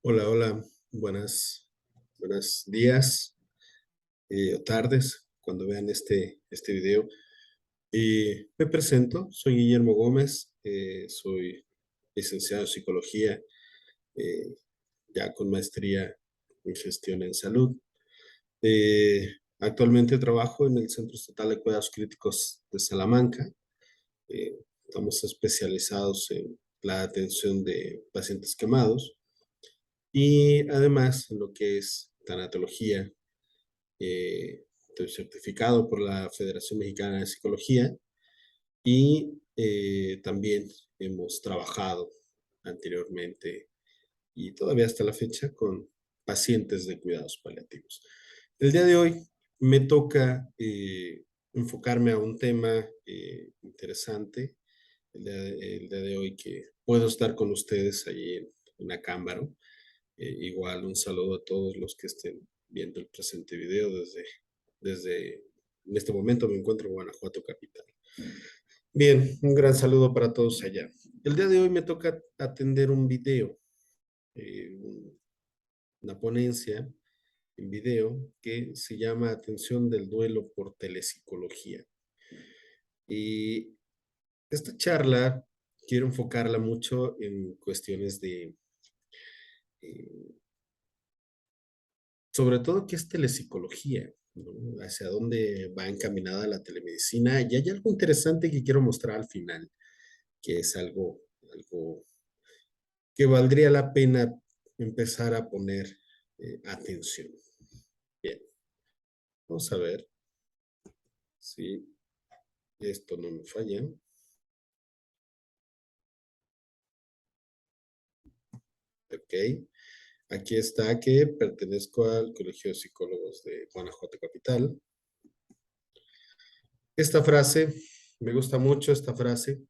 Hola, hola, buenos días o tardes cuando vean este video. Me presento, soy Guillermo Gómez, soy licenciado en psicología, eh, ya con maestría en gestión en salud. Actualmente trabajo en el Centro Estatal de Cuidados Críticos de Salamanca. Eh, Estamos especializados en la atención de pacientes quemados y además en lo que es tanatología. Estoy certificado por la Federación Mexicana de Psicología y también hemos trabajado anteriormente y todavía hasta la fecha con pacientes de cuidados paliativos. El día de hoy me toca enfocarme a un tema interesante. El día de hoy que puedo estar con ustedes allí en Acámbaro. Igual un saludo a todos los que estén viendo el presente video desde en este momento me encuentro en Guanajuato capital. Bien, un gran saludo para todos allá. El día de hoy me toca atender un video, eh, un- una ponencia en video que se llama Atención del duelo por telepsicología. Y esta charla quiero enfocarla mucho en cuestiones de, eh, sobre todo, qué es telepsicología, ¿no? Hacia dónde va encaminada la telemedicina. Y hay algo interesante que quiero mostrar al final, que es algo que valdría la pena empezar a poner atención. Bien, vamos a ver si esto no me falla. Ok, aquí está que pertenezco al Colegio de Psicólogos de Guanajuato Capital. Esta frase, me gusta mucho esta frase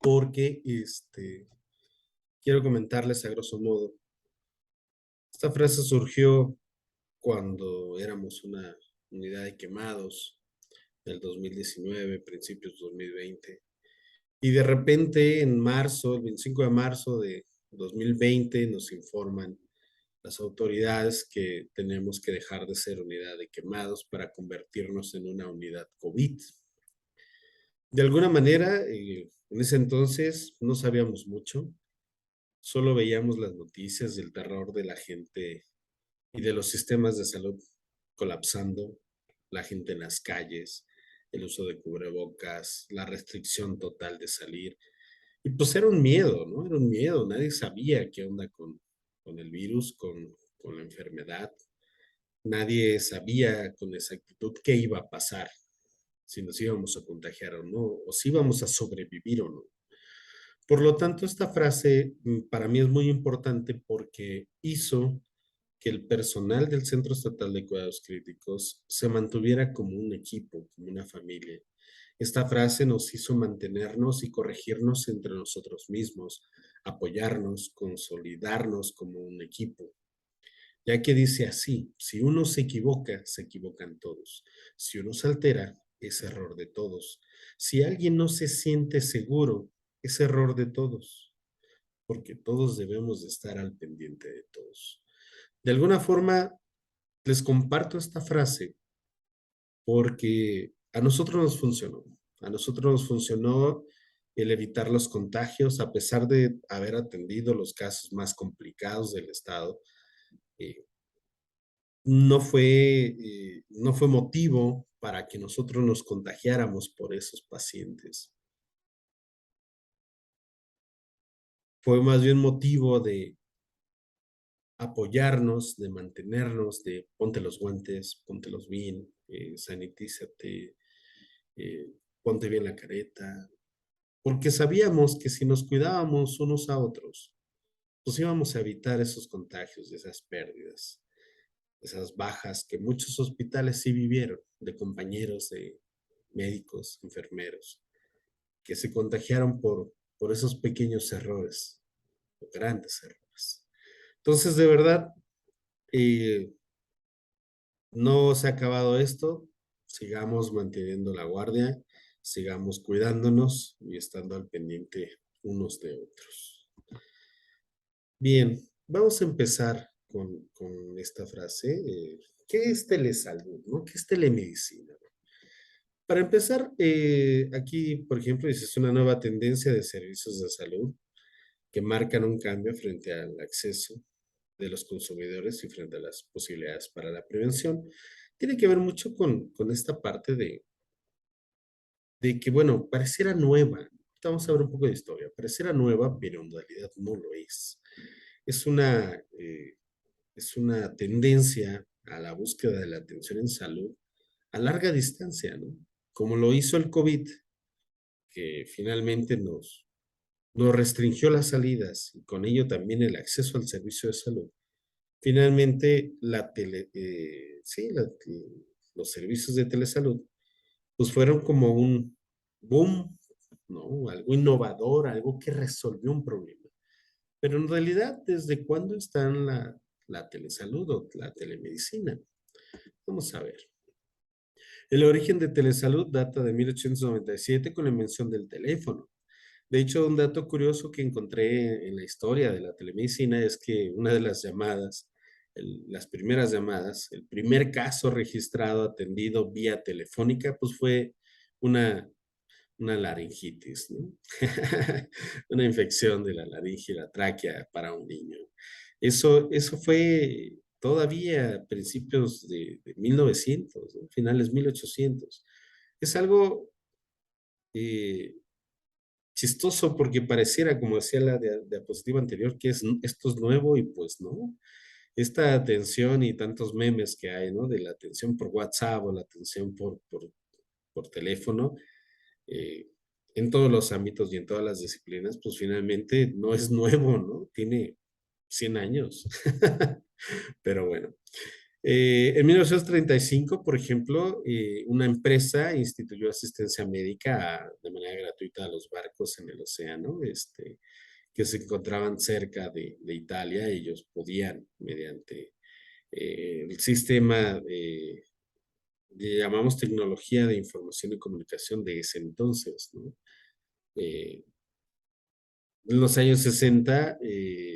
porque quiero comentarles a grosso modo. Esta frase surgió cuando éramos una unidad de quemados del 2019, principios de 2020. Y de repente, en marzo, el 25 de marzo de 2020, nos informan las autoridades que tenemos que dejar de ser unidad de quemados para convertirnos en una unidad COVID. De alguna manera, en ese entonces no sabíamos mucho, solo veíamos las noticias del terror de la gente y de los sistemas de salud colapsando, la gente en las calles, el uso de cubrebocas, la restricción total de salir. Y pues era un miedo, ¿no? Era un miedo, nadie sabía qué onda con el virus, con la enfermedad. Nadie sabía con exactitud qué iba a pasar, si nos íbamos a contagiar o no, o si íbamos a sobrevivir o no. Por lo tanto, esta frase para mí es muy importante porque hizo que el personal del Centro Estatal de Cuidados Críticos se mantuviera como un equipo, como una familia. Esta frase nos hizo mantenernos y corregirnos entre nosotros mismos, apoyarnos, consolidarnos como un equipo, ya que dice así: si uno se equivoca, se equivocan todos. Si uno se altera, es error de todos. Si alguien no se siente seguro, es error de todos, porque todos debemos de estar al pendiente de todos. De alguna forma, les comparto esta frase porque a nosotros nos funcionó. A nosotros nos funcionó el evitar los contagios, a pesar de haber atendido los casos más complicados del estado. Eh, no fue motivo para que nosotros nos contagiáramos por esos pacientes. Fue más bien motivo de apoyarnos, de mantenernos, de ponte los guantes, póntelos bien, sanitízate, eh, ponte bien la careta, porque sabíamos que si nos cuidábamos unos a otros, pues íbamos a evitar esos contagios, esas pérdidas, esas bajas que muchos hospitales sí vivieron, de compañeros, de médicos, enfermeros, que se contagiaron por esos pequeños errores, o grandes errores. Entonces, de verdad, eh, no se ha acabado esto, sigamos manteniendo la guardia, sigamos cuidándonos y estando al pendiente unos de otros. Bien, vamos a empezar con esta frase. ¿Qué es telesalud, no? ¿Qué es telemedicina? Para empezar, aquí, por ejemplo, dice, es una nueva tendencia de servicios de salud que marcan un cambio frente al acceso de los consumidores y frente a las posibilidades para la prevención. Tiene que ver mucho con esta parte de que, bueno, pareciera nueva. Vamos a ver un poco de historia. Pareciera nueva, pero en realidad no lo es. Es es una tendencia a la búsqueda de la atención en salud a larga distancia, ¿no? Como lo hizo el COVID, que finalmente nos restringió las salidas y con ello también el acceso al servicio de salud. Finalmente, sí, los servicios de telesalud, pues fueron como un boom, ¿no? Algo innovador, algo que resolvió un problema. Pero en realidad, ¿desde cuándo están la telesalud o la telemedicina? Vamos a ver. El origen de telesalud data de 1897 con la invención del teléfono. De hecho, un dato curioso que encontré en la historia de la telemedicina es que una de las llamadas, las primeras llamadas, el primer caso registrado atendido vía telefónica, pues fue una, una laringitis, ¿no? Una infección de la laringe y la tráquea para un niño. Eso fue todavía a principios de 1900, ¿no? Finales 1800. Es algo eh, chistoso porque pareciera, como decía la diapositiva anterior, que esto es nuevo y pues no. Esta atención y tantos memes que hay, ¿no? De la atención por WhatsApp o la atención por teléfono, eh, en todos los ámbitos y en todas las disciplinas, pues finalmente no es nuevo, ¿no? Tiene 100 años. Pero bueno. En 1935, por ejemplo, una empresa instituyó asistencia médica de manera gratuita a los barcos en el océano, que se encontraban cerca de Italia. Ellos podían, mediante el sistema, que llamamos tecnología de información y comunicación de ese entonces, ¿no? Eh, en los años 60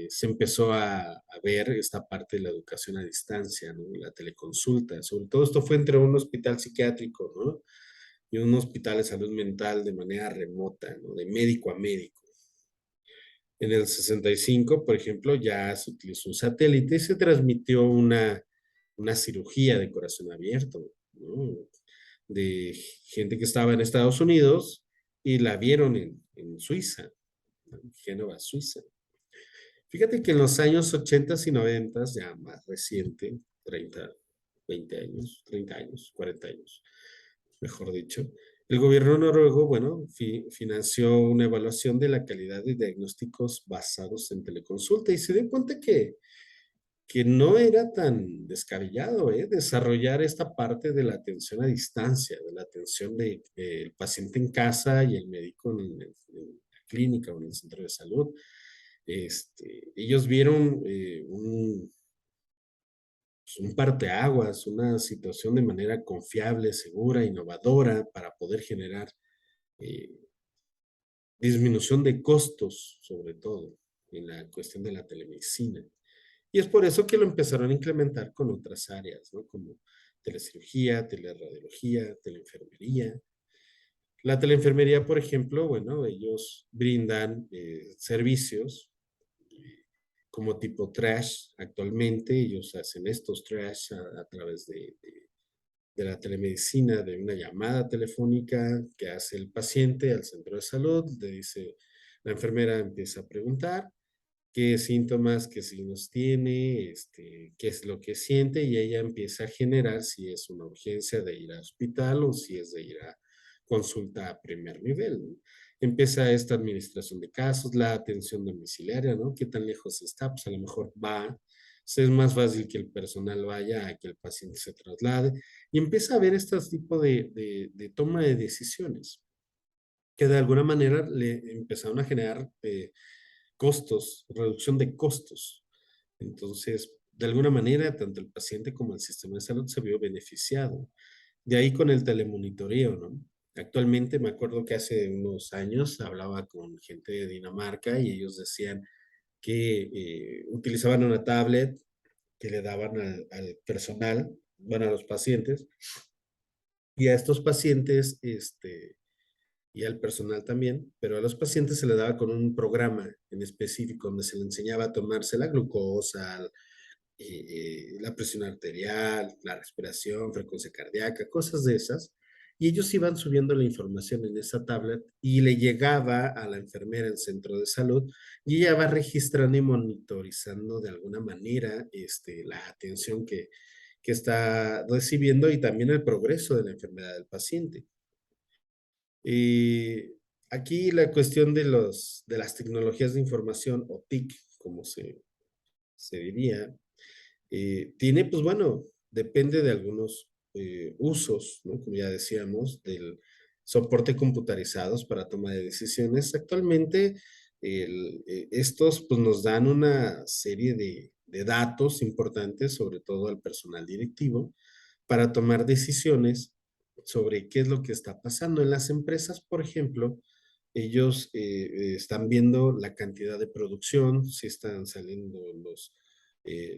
se empezó a ver esta parte de la educación a distancia, ¿no? La teleconsulta. Sobre todo esto fue entre un hospital psiquiátrico, ¿no? Y un hospital de salud mental de manera remota, ¿no? De médico a médico. En el 65, por ejemplo, ya se utilizó un satélite y se transmitió una cirugía de corazón abierto, ¿no? De gente que estaba en Estados Unidos y la vieron en Suiza, ¿no? En Génova, Suiza. Fíjate que en los años 80 y 90, ya más reciente, 30, 20 años, 30 años, 40 años, mejor dicho, el gobierno noruego, bueno, financió una evaluación de la calidad de diagnósticos basados en teleconsulta y se dio cuenta que no era tan descabellado, desarrollar esta parte de la atención a distancia, de la atención del paciente en casa y el médico en la clínica o en el centro de salud. Ellos vieron un parteaguas, una situación de manera confiable, segura, innovadora para poder generar eh, disminución de costos, sobre todo en la cuestión de la telemedicina. Y es por eso que lo empezaron a implementar con otras áreas, ¿no? Como telecirugía, teleradiología, teleenfermería. La teleenfermería, por ejemplo, bueno, ellos brindan servicios como tipo trash actualmente. Ellos hacen estos trash a través de la telemedicina, de una llamada telefónica que hace el paciente al centro de salud. Le dice, la enfermera empieza a preguntar qué síntomas, qué signos tiene, qué es lo que siente y ella empieza a generar si es una urgencia de ir al hospital o si es de ir a consulta a primer nivel, ¿no? Empieza esta administración de casos, la atención domiciliaria, ¿no? ¿Qué tan lejos está? Pues a lo mejor va, es más fácil que el personal vaya a que el paciente se traslade y empieza a ver este tipo de toma de decisiones que de alguna manera le empezaron a generar costos, reducción de costos. Entonces, de alguna manera, tanto el paciente como el sistema de salud se vio beneficiado. De ahí con el telemonitoreo, ¿no? Actualmente me acuerdo que hace unos años hablaba con gente de Dinamarca y ellos decían, que utilizaban una tablet que le daban al personal, bueno, a los pacientes, y a estos pacientes, y al personal también, pero a los pacientes se le daba con un programa en específico donde se le enseñaba a tomarse la glucosa, la presión arterial, la respiración, frecuencia cardíaca, cosas de esas. Y ellos iban subiendo la información en esa tablet y le llegaba a la enfermera en centro de salud y ella va registrando y monitorizando de alguna manera la atención que está recibiendo y también el progreso de la enfermedad del paciente. Y aquí la cuestión de las tecnologías de información o TIC, como se diría, tiene, pues bueno, depende de algunos usos, ¿no? Como ya decíamos, del soporte computarizados para toma de decisiones. Actualmente, estos pues nos dan una serie de datos importantes, sobre todo al personal directivo, para tomar decisiones sobre qué es lo que está pasando. En las empresas, por ejemplo, ellos están viendo la cantidad de producción, si están saliendo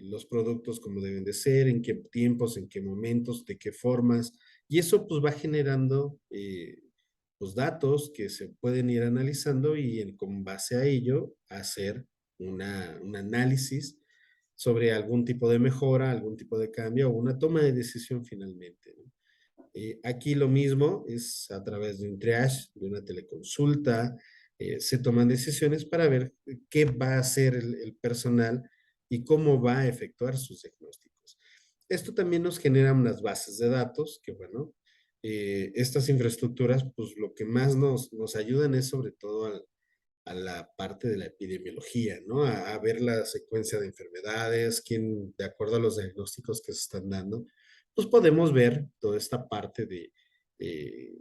los productos como deben de ser, en qué tiempos, en qué momentos, de qué formas, y eso pues va generando pues datos que se pueden ir analizando y con base a ello hacer un análisis sobre algún tipo de mejora, algún tipo de cambio o una toma de decisión finalmente, ¿no? Aquí lo mismo es a través de un triage, de una teleconsulta, se toman decisiones para ver qué va a hacer el personal y cómo va a efectuar sus diagnósticos. Esto también nos genera unas bases de datos que, bueno, estas infraestructuras, pues lo que más nos ayudan es sobre todo a la parte de la epidemiología, ¿no? A ver la secuencia de enfermedades, quién, de acuerdo a los diagnósticos que se están dando, pues podemos ver toda esta parte de eh,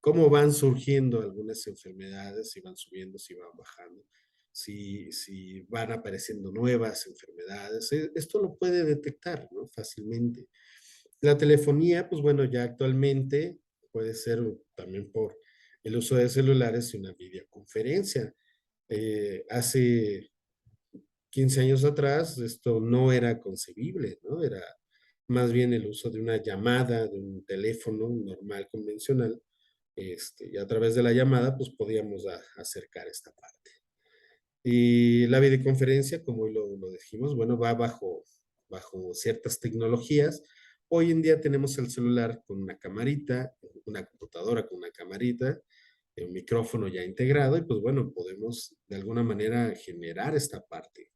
cómo van surgiendo algunas enfermedades, si van subiendo, si van bajando, si van apareciendo nuevas enfermedades. Esto lo puede detectar, ¿no? Fácilmente. La telefonía, pues bueno, ya actualmente puede ser también por el uso de celulares y una videoconferencia. Hace 15 años atrás esto no era concebible, ¿no? Era más bien el uso de una llamada, de un teléfono normal, convencional, y a través de la llamada, pues podíamos acercar esta parte. Y la videoconferencia, como lo dijimos, bueno, va bajo ciertas tecnologías. Hoy en día tenemos el celular con una camarita, una computadora con una camarita, un micrófono ya integrado y pues bueno, podemos de alguna manera generar esta parte.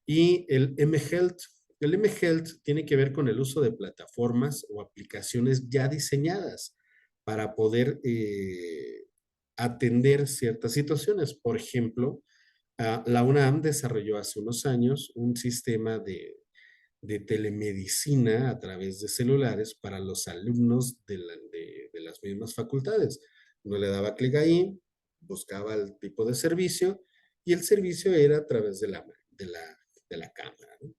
Y el mHealth tiene que ver con el uso de plataformas o aplicaciones ya diseñadas para poder atender ciertas situaciones. Por ejemplo, la UNAM desarrolló hace unos años un sistema de telemedicina a través de celulares para los alumnos de las mismas facultades. Uno le daba clic ahí, buscaba el tipo de servicio y el servicio era a través de la cámara, ¿no?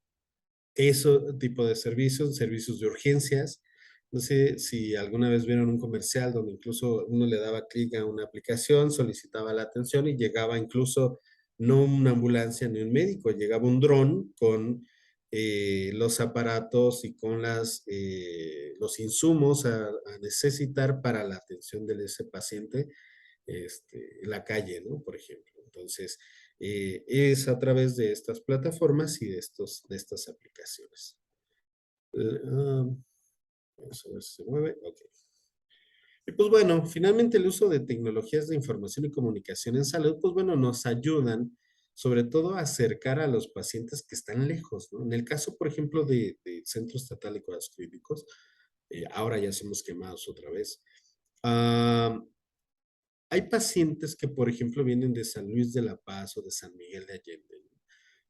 Eso tipo de servicios, servicios de urgencias. No sé si alguna vez vieron un comercial donde incluso uno le daba clic a una aplicación, solicitaba la atención y llegaba incluso no una ambulancia ni un médico, llegaba un dron con los aparatos y con los insumos a necesitar para la atención de ese paciente en la calle, ¿no? Por ejemplo. Entonces, es a través de estas plataformas y de estas aplicaciones. Vamos a ver si se mueve. Ok. Y pues bueno, finalmente el uso de tecnologías de información y comunicación en salud, pues bueno, nos ayudan sobre todo a acercar a los pacientes que están lejos, ¿no? En el caso, por ejemplo, de Centro Estatal de Cuidados Críticos, ahora ya somos quemados otra vez. Ah, hay pacientes que, por ejemplo, vienen de San Luis de la Paz o de San Miguel de Allende, ¿no?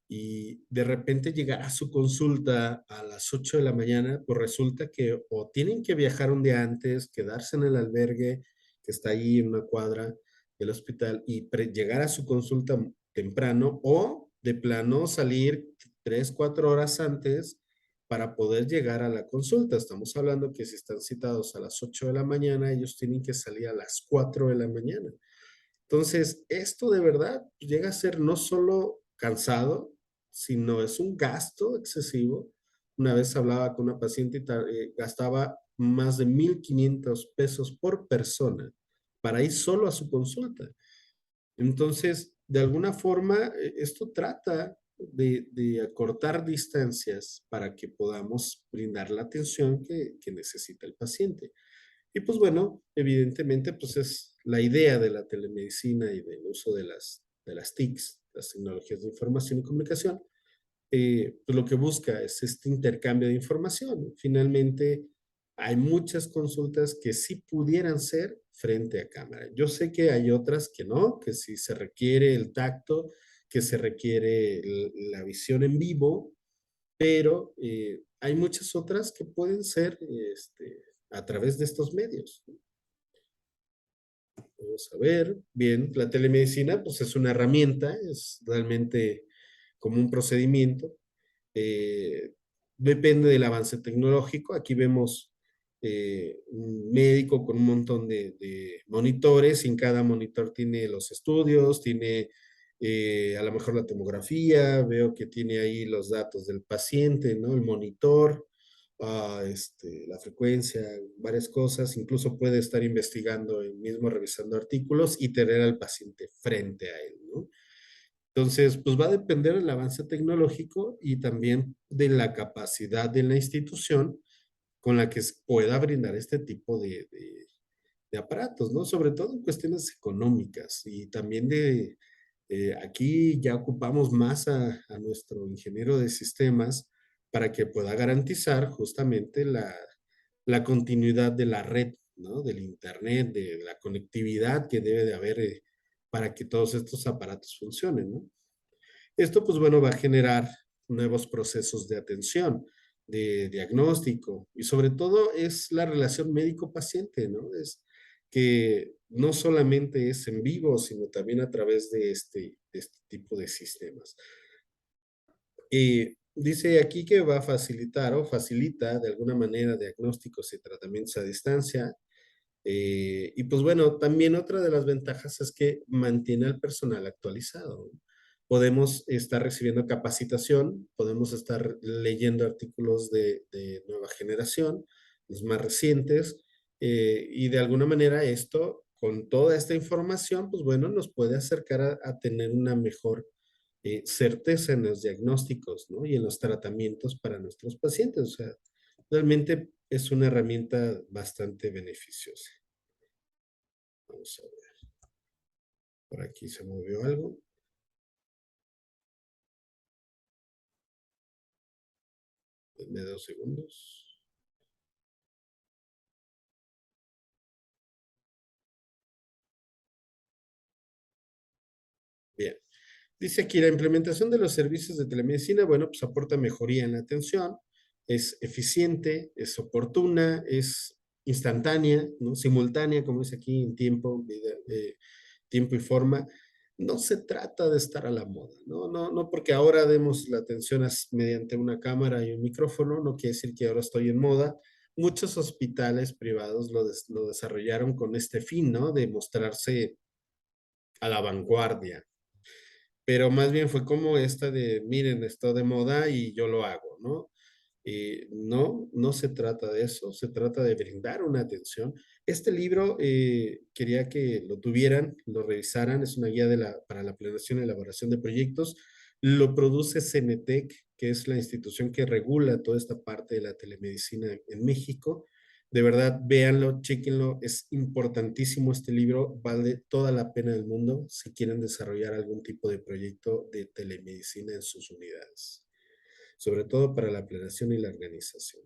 Y de repente llegar a su consulta a las 8 de la mañana, pues resulta que o tienen que viajar un día antes, quedarse en el albergue que está ahí en una cuadra del hospital y llegar a su consulta temprano o de plano salir 3, 4 horas antes para poder llegar a la consulta. Estamos hablando que si están citados a las 8 de la mañana, ellos tienen que salir a las 4 de la mañana. Entonces, esto de verdad llega a ser no solo cansado, sino es un gasto excesivo. Una vez hablaba con una paciente y gastaba más de 1,500 pesos por persona para ir solo a su consulta. Entonces, de alguna forma, esto trata de acortar distancias para que podamos brindar la atención que necesita el paciente. Y pues bueno, evidentemente, pues es la idea de la telemedicina y del uso de las TICs, las tecnologías de información y comunicación, pues lo que busca es este intercambio de información. Finalmente, hay muchas consultas que sí pudieran ser frente a cámara. Yo sé que hay otras que no, que si se requiere el tacto, que se requiere la visión en vivo, pero hay muchas otras que pueden ser a través de estos medios. Vamos a ver, bien, la telemedicina pues es una herramienta, es realmente como un procedimiento. eh, Depende del avance tecnológico. Aquí vemos un médico con un montón de monitores, y en cada monitor tiene los estudios, tiene a lo mejor la tomografía, veo que tiene ahí los datos del paciente, ¿no? El monitor, la frecuencia, varias cosas, incluso puede estar investigando él mismo, revisando artículos y tener al paciente frente a él, ¿no? Entonces, pues va a depender del avance tecnológico y también de la capacidad de la institución con la que pueda brindar este tipo de aparatos, ¿no? Sobre todo en cuestiones económicas y también aquí ya ocupamos más a nuestro ingeniero de sistemas para que pueda garantizar justamente la continuidad de la red, ¿no? Del internet, de la conectividad que debe de haber para que todos estos aparatos funcionen, ¿no? Esto, pues bueno, va a generar nuevos procesos de atención, de diagnóstico y sobre todo es la relación médico-paciente, ¿no? Es que no solamente es en vivo, sino también a través de este tipo de sistemas. Y dice aquí que va a facilitar o facilita de alguna manera diagnósticos y tratamientos a distancia, y pues bueno, también otra de las ventajas es que mantiene al personal actualizado. Podemos estar recibiendo capacitación, podemos estar leyendo artículos de nueva generación, los más recientes, y de alguna manera esto, con toda esta información, pues bueno, nos puede acercar a tener una mejor certeza en los diagnósticos, ¿no? Y en los tratamientos para nuestros pacientes. O sea, realmente es una herramienta bastante beneficiosa. Vamos a ver. Por aquí se movió algo. Denme 2 segundos. Bien. Dice aquí, la implementación de los servicios de telemedicina, bueno, pues aporta mejoría en la atención, es eficiente, es oportuna, es instantánea, ¿no? Simultánea, como dice aquí, en tiempo, tiempo y forma. No se trata de estar a la moda, ¿no? No, no porque ahora demos la atención mediante una cámara y un micrófono, no quiere decir que ahora estoy en moda. Muchos hospitales privados lo desarrollaron con este fin, ¿no? De mostrarse a la vanguardia, pero más bien fue como esta de, miren, está de moda y yo lo hago, ¿no? No, no se trata de eso, se trata de brindar una atención. Este libro quería que lo tuvieran, lo revisaran, es una guía para la planeación y elaboración de proyectos. Lo produce Cenetec, que es la institución que regula toda esta parte de la telemedicina en México. De verdad, véanlo, chéquenlo, es importantísimo este libro, vale toda la pena del mundo si quieren desarrollar algún tipo de proyecto de telemedicina en sus unidades, sobre todo para la planeación y la organización.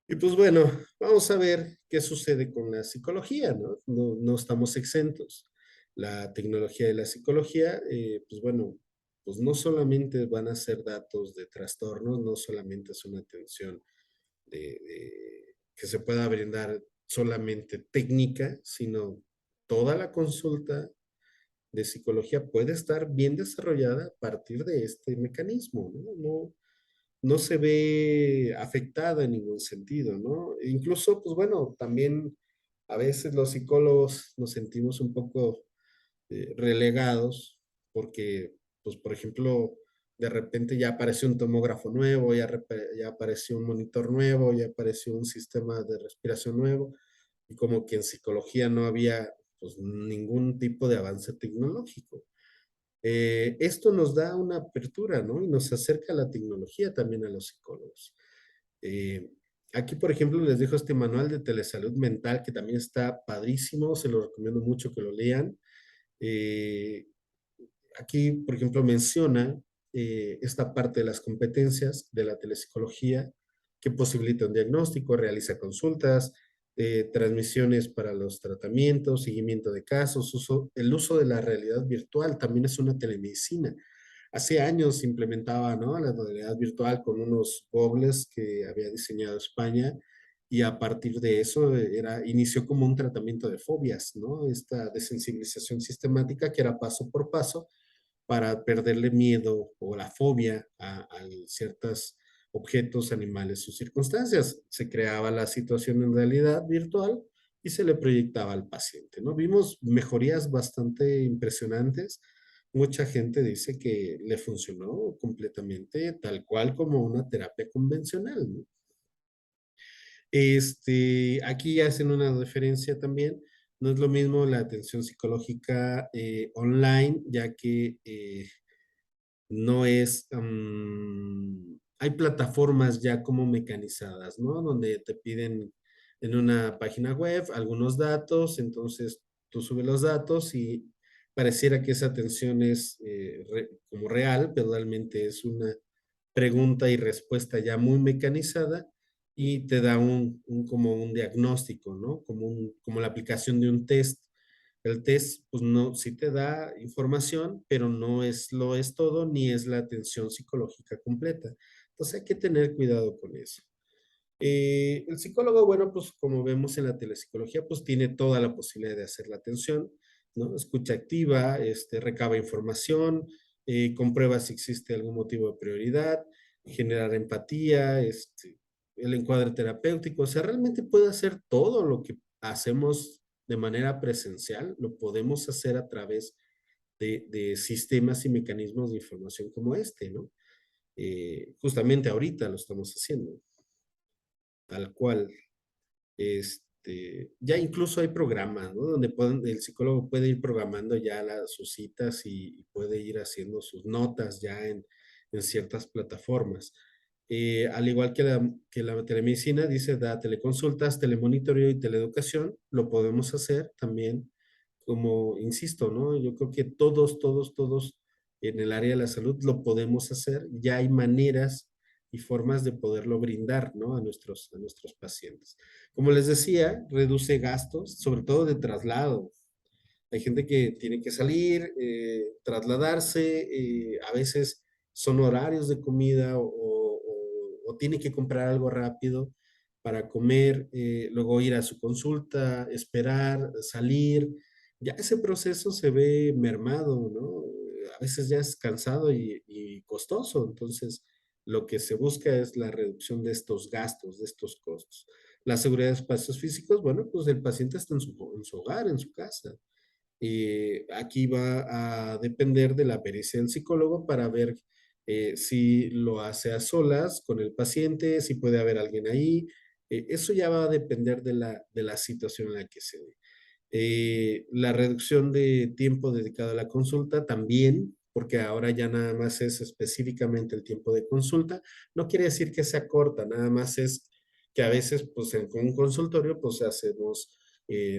Y pues bueno, vamos a ver qué sucede con la psicología, ¿no? No, no estamos exentos. La tecnología de la psicología, pues bueno, pues no solamente van a ser datos de trastornos, no solamente es una atención que se pueda brindar solamente técnica, sino toda la consulta de psicología puede estar bien desarrollada a partir de este mecanismo, ¿no? No, no se ve afectada en ningún sentido, ¿no? E incluso, pues bueno, también a veces los psicólogos nos sentimos un poco relegados porque, pues, por ejemplo, de repente ya apareció un tomógrafo nuevo, ya apareció un monitor nuevo, ya apareció un sistema de respiración nuevo, y como que en psicología no había, pues, ningún tipo de avance tecnológico. Esto nos da una apertura, ¿no? Y nos acerca la tecnología también a los psicólogos. Eh, Aquí, por ejemplo, les dejo este manual de telesalud mental que también está padrísimo, se lo recomiendo mucho que lo lean. Eh, Aquí, por ejemplo, menciona esta parte de las competencias de la telepsicología que posibilita un diagnóstico, realiza consultas, transmisiones para los tratamientos, seguimiento de casos, el uso de la realidad virtual también es una telemedicina. Hace años se implementaba, ¿no?, la realidad virtual con unos goggles que había diseñado España, y a partir de eso inició como un tratamiento de fobias, ¿no? Esta desensibilización sistemática que era paso por paso para perderle miedo o la fobia a ciertos objetos, animales o circunstancias. Se creaba la situación en realidad virtual y se le proyectaba al paciente, ¿no? Vimos mejorías bastante impresionantes. Mucha gente dice que le funcionó completamente tal cual como una terapia convencional, ¿no? Aquí hacen una diferencia también. No es lo mismo la atención psicológica online, ya que no es, hay plataformas ya como mecanizadas, ¿no? Donde te piden en una página web algunos datos, entonces tú subes los datos y pareciera que esa atención es como real, pero realmente es una pregunta y respuesta ya muy mecanizada y te da como un diagnóstico, ¿no? Como la aplicación de un test. El test, pues no, sí te da información, pero no lo es todo, ni es la atención psicológica completa. Entonces hay que tener cuidado con eso. El psicólogo, bueno, pues como vemos en la telepsicología, pues tiene toda la posibilidad de hacer la atención, ¿no? Escucha activa, recaba información, comprueba si existe algún motivo de prioridad, generar empatía, el encuadre terapéutico, o sea, realmente puede hacer todo lo que hacemos de manera presencial, lo podemos hacer a través de sistemas y mecanismos de información como este, ¿no? Justamente ahorita lo estamos haciendo, tal cual. Ya incluso hay programas, ¿no? Donde el psicólogo puede ir programando ya sus citas y puede ir haciendo sus notas ya en ciertas plataformas. Al igual que la telemedicina, dice, da teleconsultas, telemonitoreo y teleeducación, lo podemos hacer también, como insisto, ¿no? Yo creo que todos en el área de la salud lo podemos hacer, ya hay maneras y formas de poderlo brindar, ¿no? A nuestros pacientes. Como les decía, reduce gastos, sobre todo de traslado. Hay gente que tiene que salir, trasladarse, a veces son horarios de comida o tiene que comprar algo rápido para comer, luego ir a su consulta, esperar, salir. Ya ese proceso se ve mermado, ¿no? A veces ya es cansado y costoso. Entonces, lo que se busca es la reducción de estos gastos, de estos costos. La seguridad de espacios físicos, bueno, pues el paciente está en su hogar, en su casa. Aquí va a depender de la pericia del psicólogo para ver si lo hace a solas con el paciente, si puede haber alguien ahí. Eso ya va a depender de la situación en la que se dé. La reducción de tiempo dedicado a la consulta también, porque ahora ya nada más es específicamente el tiempo de consulta. No quiere decir que sea corta, nada más es que a veces, pues en un consultorio, pues hacemos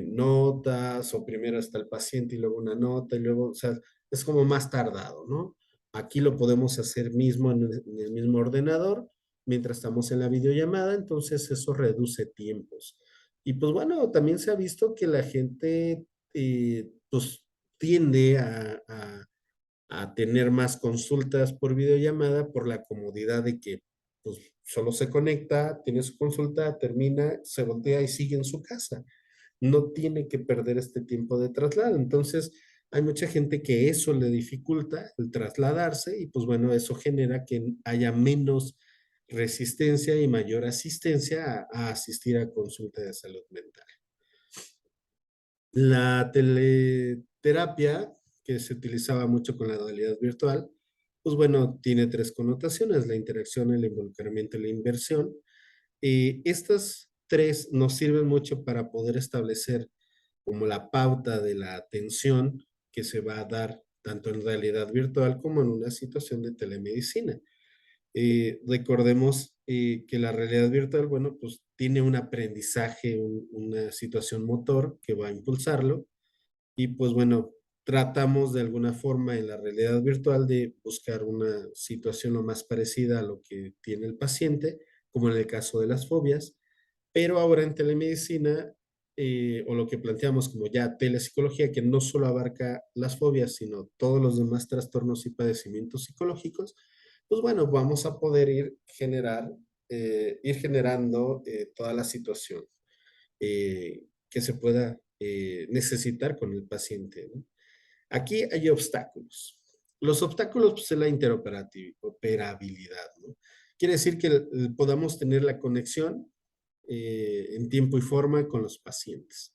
notas o primero está el paciente y luego una nota y luego, o sea, es como más tardado, ¿no? Aquí lo podemos hacer mismo en el mismo ordenador mientras estamos en la videollamada, entonces eso reduce tiempos. Y pues bueno, también se ha visto que la gente pues tiende a tener más consultas por videollamada por la comodidad de que pues solo se conecta, tiene su consulta, termina, se voltea y sigue en su casa. No tiene que perder este tiempo de traslado. Entonces, hay mucha gente que eso le dificulta el trasladarse y pues bueno, eso genera que haya menos resistencia y mayor asistencia a asistir a consulta de salud mental. La teleterapia, que se utilizaba mucho con la realidad virtual, pues bueno, tiene tres connotaciones: la interacción, el involucramiento y la inversión. Estas tres nos sirven mucho para poder establecer como la pauta de la atención que se va a dar tanto en realidad virtual como en una situación de telemedicina. Recordemos que la realidad virtual, bueno, pues tiene un aprendizaje, una situación motor que va a impulsarlo y pues bueno, tratamos de alguna forma en la realidad virtual de buscar una situación lo más parecida a lo que tiene el paciente, como en el caso de las fobias, pero ahora en telemedicina, o lo que planteamos como ya telepsicología, que no solo abarca las fobias, sino todos los demás trastornos y padecimientos psicológicos, pues bueno, vamos a poder ir generando toda la situación que se pueda necesitar con el paciente, ¿no? Aquí hay obstáculos. Los obstáculos pues, es la interoperabilidad, ¿no? Quiere decir que podamos tener la conexión en tiempo y forma con los pacientes.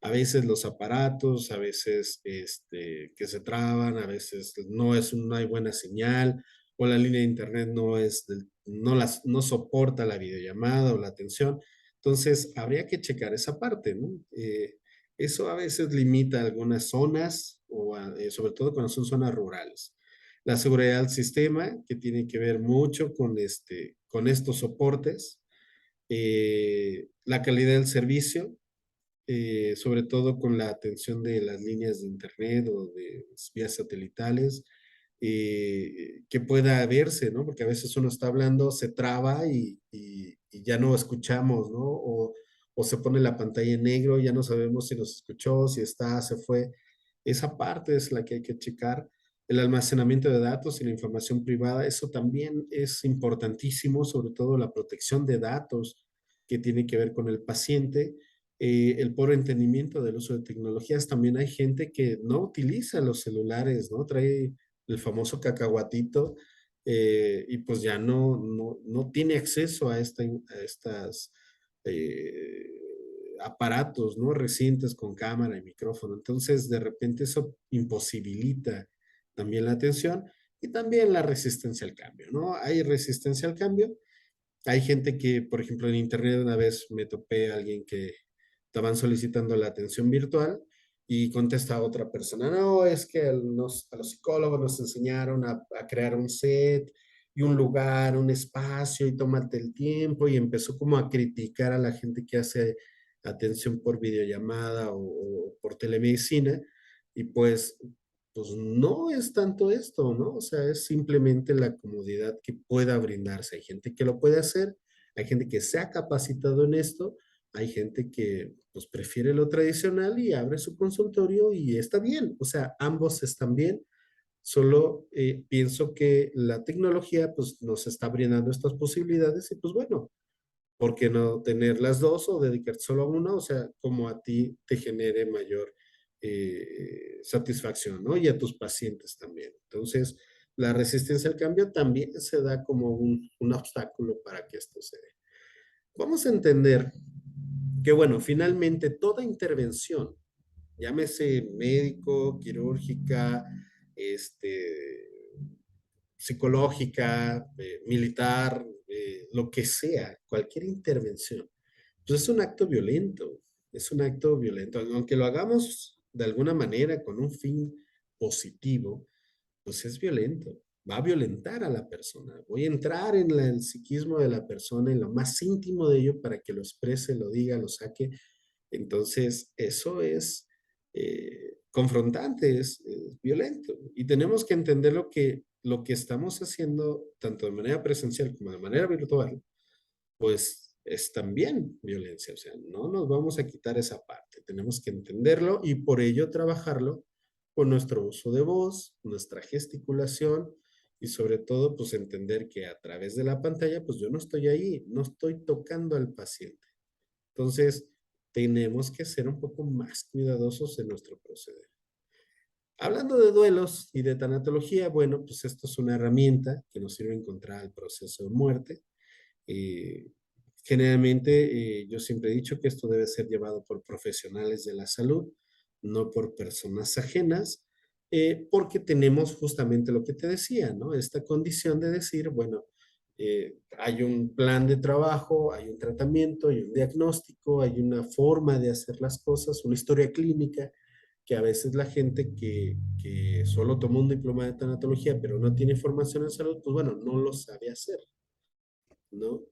A veces los aparatos, a veces que se traban, a veces no hay buena señal o la línea de internet no soporta la videollamada o la atención. Entonces, habría que checar esa parte, ¿no? Eso a veces limita algunas zonas, sobre todo cuando son zonas rurales. La seguridad del sistema, que tiene que ver mucho con estos soportes, la calidad del servicio, sobre todo con la atención de las líneas de internet o de vías satelitales, que pueda verse, ¿no? Porque a veces uno está hablando, se traba y ya no escuchamos, ¿no? O se pone la pantalla en negro, ya no sabemos si nos escuchó, si está, se fue. Esa parte es la que hay que checar. El almacenamiento de datos y la información privada, eso también es importantísimo, sobre todo la protección de datos que tiene que ver con el paciente, el pobre entendimiento del uso de tecnologías. También hay gente que no utiliza los celulares, ¿no? Trae el famoso cacahuatito y pues ya no tiene acceso a estas aparatos, ¿no? Recientes con cámara y micrófono. Entonces, de repente eso imposibilita también la atención y también la resistencia al cambio, ¿no? Hay resistencia al cambio. Hay gente que, por ejemplo, en internet una vez me topé a alguien que estaban solicitando la atención virtual y contesta a otra persona: no, es que a los psicólogos nos enseñaron a crear un set y un lugar, un espacio y tómate el tiempo, y empezó como a criticar a la gente que hace atención por videollamada o por telemedicina y pues no es tanto esto, ¿no? O sea, es simplemente la comodidad que pueda brindarse. Hay gente que lo puede hacer, hay gente que se ha capacitado en esto, hay gente que pues prefiere lo tradicional y abre su consultorio y está bien. O sea, ambos están bien. Solo pienso que la tecnología pues nos está brindando estas posibilidades y pues bueno, ¿por qué no tener las dos o dedicar solo a una? O sea, como a ti te genere mayor satisfacción, ¿no? Y a tus pacientes también. Entonces, la resistencia al cambio también se da como un obstáculo para que esto se dé. Vamos a entender que, bueno, finalmente toda intervención, llámese médico, quirúrgica, este, psicológica, militar, lo que sea, cualquier intervención, pues es un acto violento, es un acto violento. Aunque lo hagamos de alguna manera con un fin positivo, pues es violento. Va a violentar a la persona. Voy a entrar en el psiquismo de la persona, en lo más íntimo de ello, para que lo exprese, lo diga, lo saque. Entonces, eso es confrontante, es violento. Y tenemos que entender lo que estamos haciendo, tanto de manera presencial como de manera virtual, pues es también violencia. O sea, no nos vamos a quitar esa parte. Tenemos que entenderlo y por ello trabajarlo con nuestro uso de voz, nuestra gesticulación y sobre todo, pues entender que a través de la pantalla, pues yo no estoy ahí, no estoy tocando al paciente. Entonces, tenemos que ser un poco más cuidadosos en nuestro proceder. Hablando de duelos y de tanatología, bueno, pues esto es una herramienta que nos sirve a encontrar el proceso de muerte. Eh, Generalmente, yo siempre he dicho que esto debe ser llevado por profesionales de la salud, no por personas ajenas. porque tenemos justamente lo que te decía, ¿no? Esta condición de decir, bueno, hay un plan de trabajo, hay un tratamiento, hay un diagnóstico, hay una forma de hacer las cosas, una historia clínica, que a veces la gente que solo tomó un diploma de tanatología, pero no tiene formación en salud, pues bueno, no lo sabe hacer, ¿no?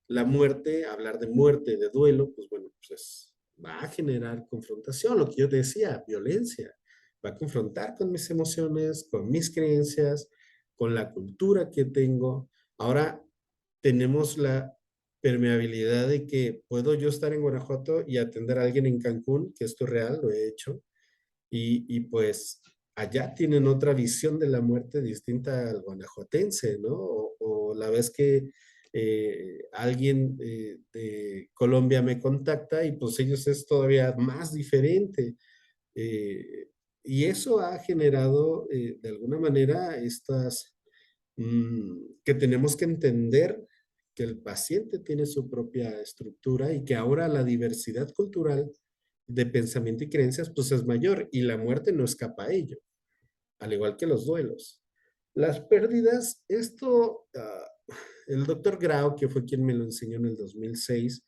La muerte, hablar de muerte, de duelo, pues bueno, pues va a generar confrontación, lo que yo te decía, violencia, va a confrontar con mis emociones, con mis creencias, con la cultura que tengo. Ahora tenemos la permeabilidad de que puedo yo estar en Guanajuato y atender a alguien en Cancún, que esto es real, lo he hecho, y pues allá tienen otra visión de la muerte distinta al guanajuatense, ¿no? O la vez que alguien de Colombia me contacta y pues ellos es todavía más diferente. Eh, y eso ha generado de alguna manera estas, que tenemos que entender que el paciente tiene su propia estructura y que ahora la diversidad cultural de pensamiento y creencias pues es mayor y la muerte no escapa a ello, al igual que los duelos. Las pérdidas, el doctor Grau, que fue quien me lo enseñó en el 2006,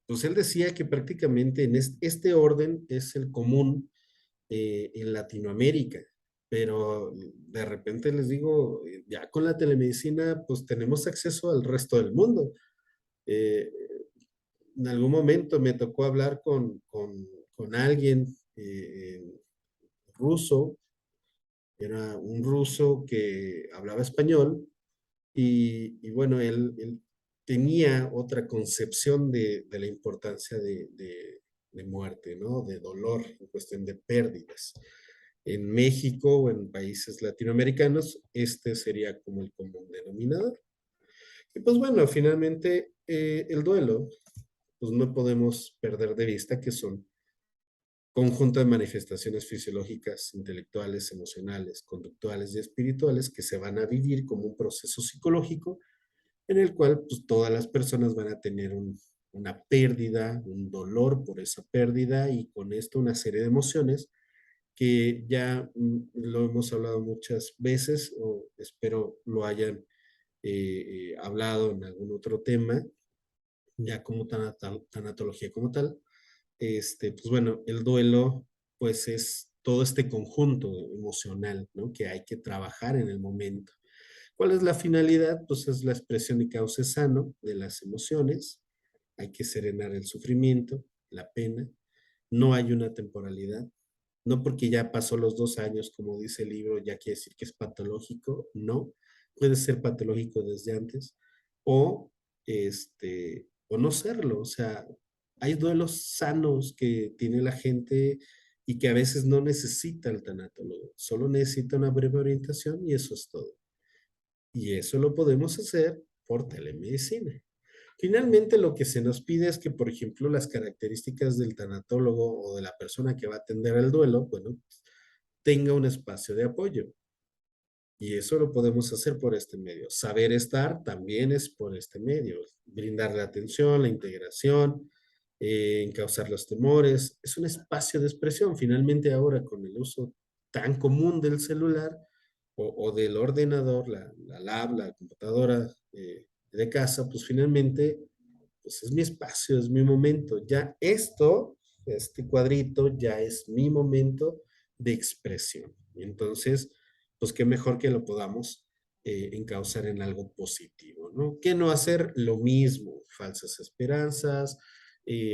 pues él decía que prácticamente en este orden es el común en Latinoamérica, pero de repente les digo, ya con la telemedicina, pues tenemos acceso al resto del mundo. Eh, en algún momento me tocó hablar con alguien ruso, era un ruso que hablaba español y bueno, él tenía otra concepción de la importancia de muerte, ¿no? De dolor, en cuestión de pérdidas. En México o en países latinoamericanos, este sería como el común denominador. Y pues bueno, finalmente el duelo, pues no podemos perder de vista que son conjunto de manifestaciones fisiológicas, intelectuales, emocionales, conductuales y espirituales que se van a vivir como un proceso psicológico en el cual pues, todas las personas van a tener una pérdida, un dolor por esa pérdida y con esto una serie de emociones que ya lo hemos hablado muchas veces o espero lo hayan hablado en algún otro tema, ya como tanatología como tal. Pues bueno, el duelo pues es todo este conjunto emocional, ¿no? Que hay que trabajar en el momento. ¿Cuál es la finalidad? Pues es la expresión y cauce sano de las emociones. Hay que serenar el sufrimiento, la pena. No hay una temporalidad. No porque ya pasó los 2 años, como dice el libro, ya quiere decir que es patológico. No. Puede ser patológico desde antes. O, o no serlo. O sea, hay duelos sanos que tiene la gente y que a veces no necesita el tanatólogo. Solo necesita una breve orientación y eso es todo. Y eso lo podemos hacer por telemedicina. Finalmente, lo que se nos pide es que, por ejemplo, las características del tanatólogo o de la persona que va a atender el duelo, bueno, tenga un espacio de apoyo. Y eso lo podemos hacer por este medio. Saber estar también es por este medio. Brindar la atención, la integración, encauzar los temores. Es un espacio de expresión. Finalmente ahora con el uso tan común del celular o del ordenador, la lab, la computadora de casa, pues finalmente pues es mi espacio, es mi momento. Ya esto, este cuadrito, ya es mi momento de expresión. Entonces, pues qué mejor que lo podamos encauzar en algo positivo, ¿no? Que no hacer lo mismo, falsas esperanzas,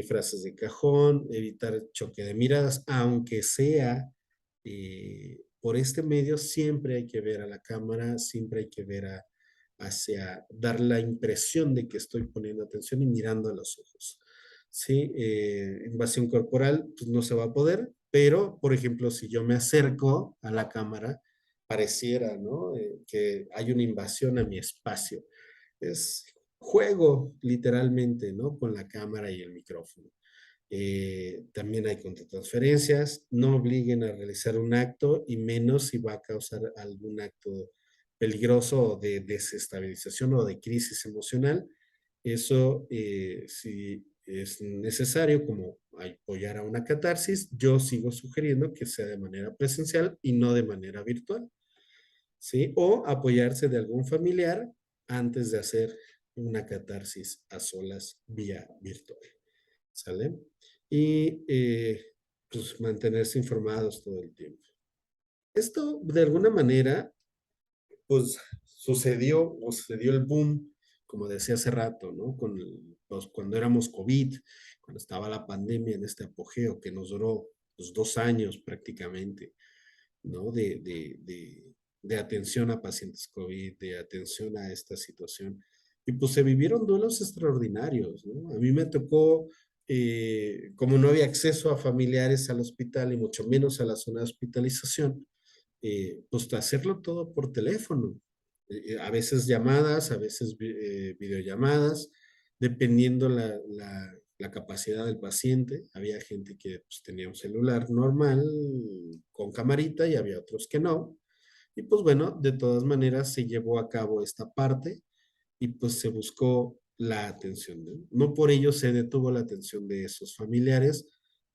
frases de cajón, evitar choque de miradas, aunque sea por este medio, siempre hay que ver a la cámara, siempre hay que ver hacia dar la impresión de que estoy poniendo atención y mirando a los ojos. Sí, invasión corporal, pues no se va a poder, pero, por ejemplo, si yo me acerco a la cámara, pareciera, ¿no? Que hay una invasión a mi espacio. Es juego, literalmente, ¿no? Con la cámara y el micrófono. También hay contratransferencias, no obliguen a realizar un acto y menos si va a causar algún acto peligroso o de desestabilización o de crisis emocional. Eso, si es necesario, como apoyar a una catarsis, yo sigo sugiriendo que sea de manera presencial y no de manera virtual, ¿sí? O apoyarse de algún familiar antes de hacer una catarsis a solas vía virtual, ¿sale? Y pues mantenerse informados todo el tiempo. Esto de alguna manera pues sucedió el boom, como decía hace rato, ¿no? Cuando éramos COVID, cuando estaba la pandemia en este apogeo que nos duró pues, 2 años prácticamente, ¿no? De atención a pacientes COVID, de atención a esta situación. Y pues se vivieron duelos extraordinarios, ¿no? A mí me tocó, como no había acceso a familiares al hospital y mucho menos a la zona de hospitalización, pues hacerlo todo por teléfono. A veces llamadas, a veces videollamadas, dependiendo la capacidad del paciente. Había gente que pues, tenía un celular normal con camarita y había otros que no. Y pues bueno, de todas maneras se llevó a cabo esta parte y pues se buscó la atención. No por ello se detuvo la atención de esos familiares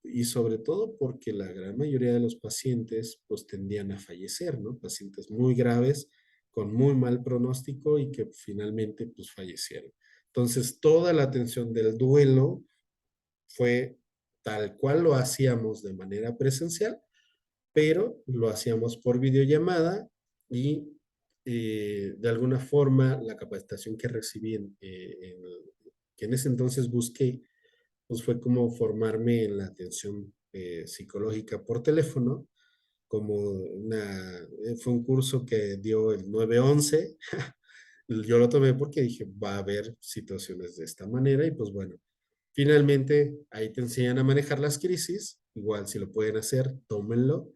y sobre todo porque la gran mayoría de los pacientes pues tendían a fallecer, ¿no? Pacientes muy graves con muy mal pronóstico y que finalmente pues fallecieron. Entonces toda la atención del duelo fue tal cual lo hacíamos de manera presencial, pero lo hacíamos por videollamada y de alguna forma la capacitación que recibí, que en ese entonces busqué, pues fue como formarme en la atención psicológica por teléfono, fue un curso que dio el 911. Yo lo tomé porque dije, va a haber situaciones de esta manera y pues bueno, finalmente ahí te enseñan a manejar las crisis, igual si lo pueden hacer, tómenlo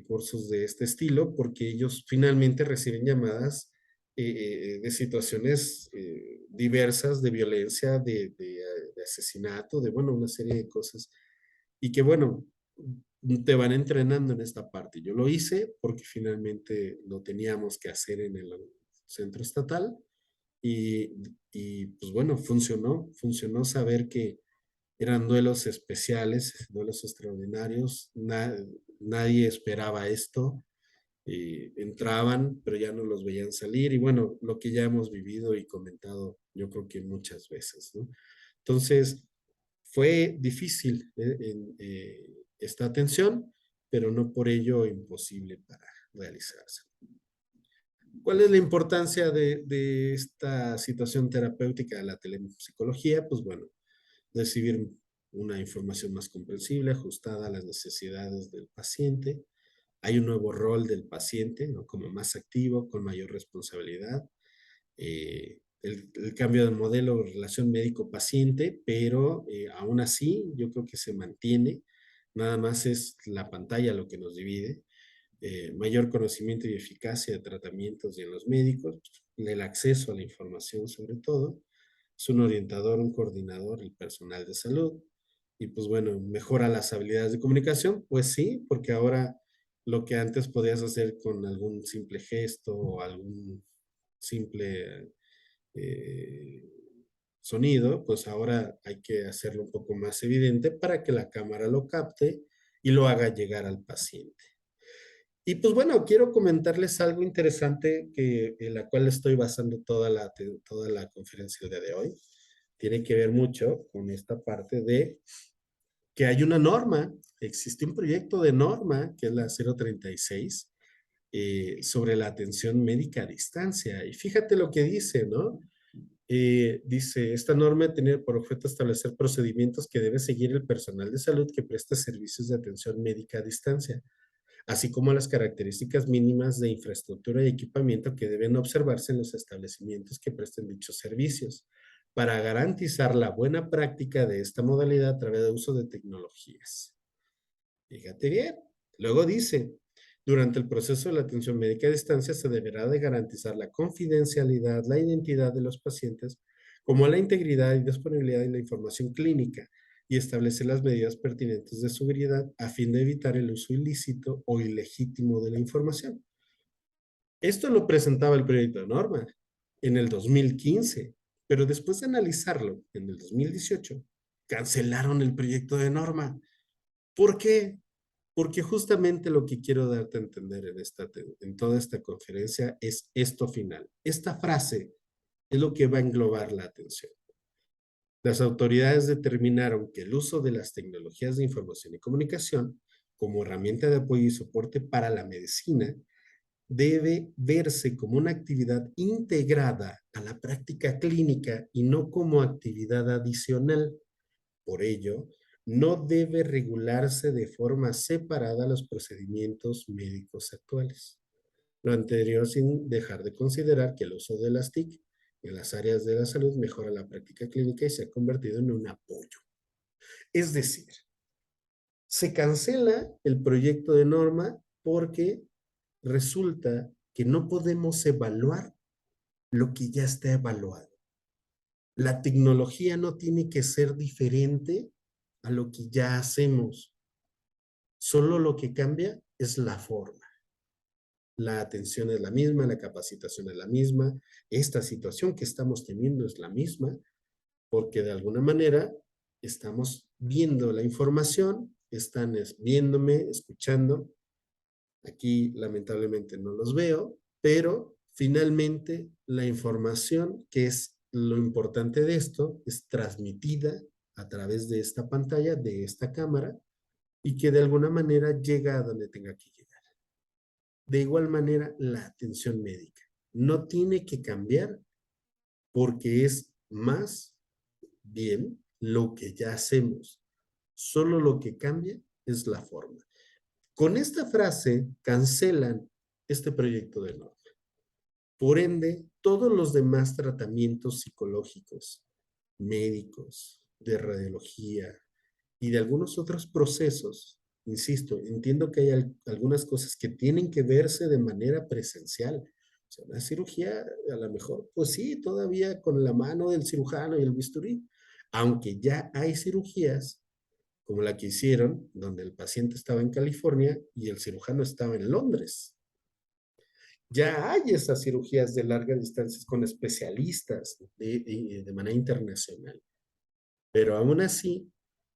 cursos de este estilo, porque ellos finalmente reciben llamadas de situaciones diversas, de violencia, de asesinato, de, bueno, una serie de cosas. Y que, bueno, te van entrenando en esta parte. Yo lo hice porque finalmente lo teníamos que hacer en el centro estatal y, y pues bueno, funcionó saber que eran duelos especiales, duelos extraordinarios. Nadie esperaba esto. Entraban, pero ya no los veían salir. Y bueno, lo que ya hemos vivido y comentado, yo creo que muchas veces, ¿no? Entonces, fue difícil esta atención, pero no por ello imposible para realizarse. ¿Cuál es la importancia de esta situación terapéutica de la telepsicología? Pues bueno, recibir una información más comprensible, ajustada a las necesidades del paciente. Hay un nuevo rol del paciente, ¿no? Como más activo, con mayor responsabilidad. El cambio de modelo de relación médico-paciente, pero aún así yo creo que se mantiene. Nada más es la pantalla lo que nos divide. Mayor conocimiento y eficacia de tratamientos y en los médicos, el acceso a la información sobre todo, es un orientador, un coordinador, el personal de salud. Y pues bueno, mejora las habilidades de comunicación, pues sí, porque ahora lo que antes podías hacer con algún simple gesto o algún simple eh, sonido, pues ahora hay que hacerlo un poco más evidente para que la cámara lo capte y lo haga llegar al paciente. Y pues bueno, quiero comentarles algo interesante en la cual estoy basando toda la conferencia del día de hoy. Tiene que ver mucho con esta parte de que hay una norma, existe un proyecto de norma que es la 036 sobre la atención médica a distancia. Y fíjate lo que dice, ¿no? Dice, esta norma tiene por objeto establecer procedimientos que debe seguir el personal de salud que presta servicios de atención médica a distancia, así como las características mínimas de infraestructura y equipamiento que deben observarse en los establecimientos que presten dichos servicios, para garantizar la buena práctica de esta modalidad a través del uso de tecnologías. Fíjate bien. Luego dice, durante el proceso de la atención médica a distancia se deberá de garantizar la confidencialidad, la identidad de los pacientes, como la integridad y disponibilidad de la información clínica y establecer las medidas pertinentes de seguridad a fin de evitar el uso ilícito o ilegítimo de la información. Esto lo presentaba el proyecto de norma en el 2015, pero después de analizarlo en el 2018, cancelaron el proyecto de norma. ¿Por qué? Porque justamente lo que quiero darte a entender en toda esta conferencia es esto final. Esta frase es lo que va a englobar la atención. Las autoridades determinaron que el uso de las tecnologías de información y comunicación como herramienta de apoyo y soporte para la medicina debe verse como una actividad integrada a la práctica clínica y no como actividad adicional. Por ello, no debe regularse de forma separada los procedimientos médicos actuales. Lo anterior sin dejar de considerar que el uso de las TIC en las áreas de la salud mejora la práctica clínica y se ha convertido en un apoyo. Es decir, se cancela el proyecto de norma porque resulta que no podemos evaluar lo que ya está evaluado. La tecnología no tiene que ser diferente a lo que ya hacemos. Solo lo que cambia es la forma. La atención es la misma, la capacitación es la misma, esta situación que estamos teniendo es la misma, porque de alguna manera estamos viendo la información, están viéndome, escuchando. Aquí lamentablemente no los veo, pero finalmente la información, que es lo importante de esto, es transmitida a través de esta pantalla, de esta cámara, y que de alguna manera llega a donde tenga que llegar. De igual manera, la atención médica no tiene que cambiar porque es más bien lo que ya hacemos. Solo lo que cambia es la forma. Con esta frase cancelan este proyecto de norma. Por ende, todos los demás tratamientos psicológicos, médicos, de radiología y de algunos otros procesos, insisto, entiendo que hay algunas cosas que tienen que verse de manera presencial. O sea, una cirugía, a lo mejor, pues sí, todavía con la mano del cirujano y el bisturí, aunque ya hay cirugías como la que hicieron, donde el paciente estaba en California y el cirujano estaba en Londres. Ya hay esas cirugías de larga distancia con especialistas de manera internacional, pero aún así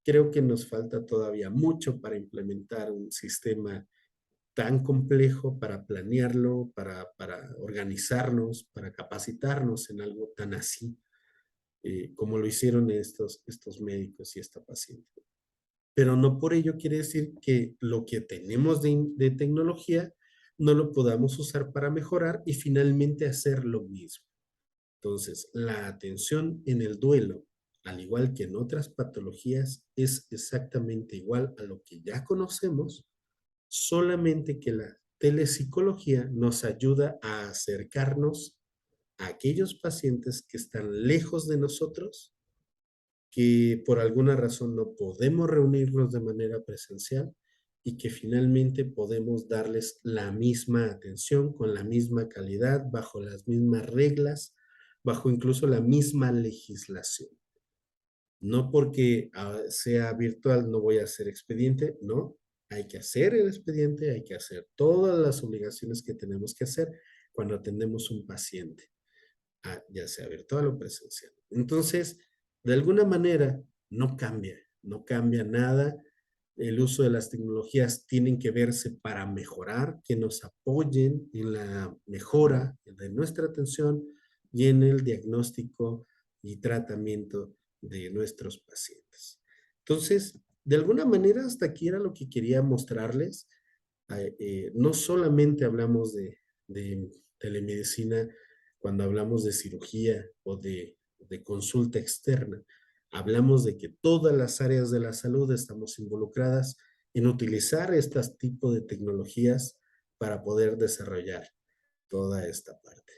creo que nos falta todavía mucho para implementar un sistema tan complejo, para planearlo, para organizarnos, para capacitarnos en algo tan así, como lo hicieron estos médicos y esta paciente. Pero no por ello quiere decir que lo que tenemos de tecnología no lo podamos usar para mejorar y finalmente hacer lo mismo. Entonces, la atención en el duelo, al igual que en otras patologías, es exactamente igual a lo que ya conocemos, solamente que la telepsicología nos ayuda a acercarnos a aquellos pacientes que están lejos de nosotros, que por alguna razón no podemos reunirnos de manera presencial y que finalmente podemos darles la misma atención con la misma calidad, bajo las mismas reglas, bajo incluso la misma legislación. No porque sea virtual no voy a hacer expediente, no. Hay que hacer el expediente, hay que hacer todas las obligaciones que tenemos que hacer cuando atendemos un paciente, ya sea virtual o presencial. Entonces, de alguna manera, no cambia nada. El uso de las tecnologías tienen que verse para mejorar, que nos apoyen en la mejora de nuestra atención y en el diagnóstico y tratamiento de nuestros pacientes. Entonces, de alguna manera, hasta aquí era lo que quería mostrarles. No solamente hablamos de telemedicina cuando hablamos de cirugía o de consulta externa. Hablamos de que todas las áreas de la salud estamos involucradas en utilizar este tipo de tecnologías para poder desarrollar toda esta parte.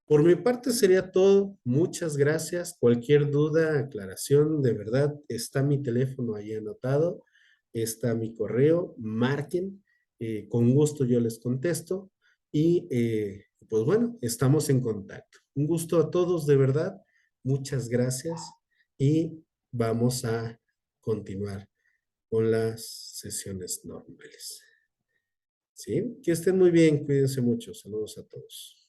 Por mi parte sería todo. Muchas gracias. Cualquier duda, aclaración, de verdad, está mi teléfono ahí anotado, está mi correo, marquen, con gusto yo les contesto y pues bueno, estamos en contacto. Un gusto a todos, de verdad. Muchas gracias y vamos a continuar con las sesiones normales. ¿Sí? Que estén muy bien, cuídense mucho. Saludos a todos.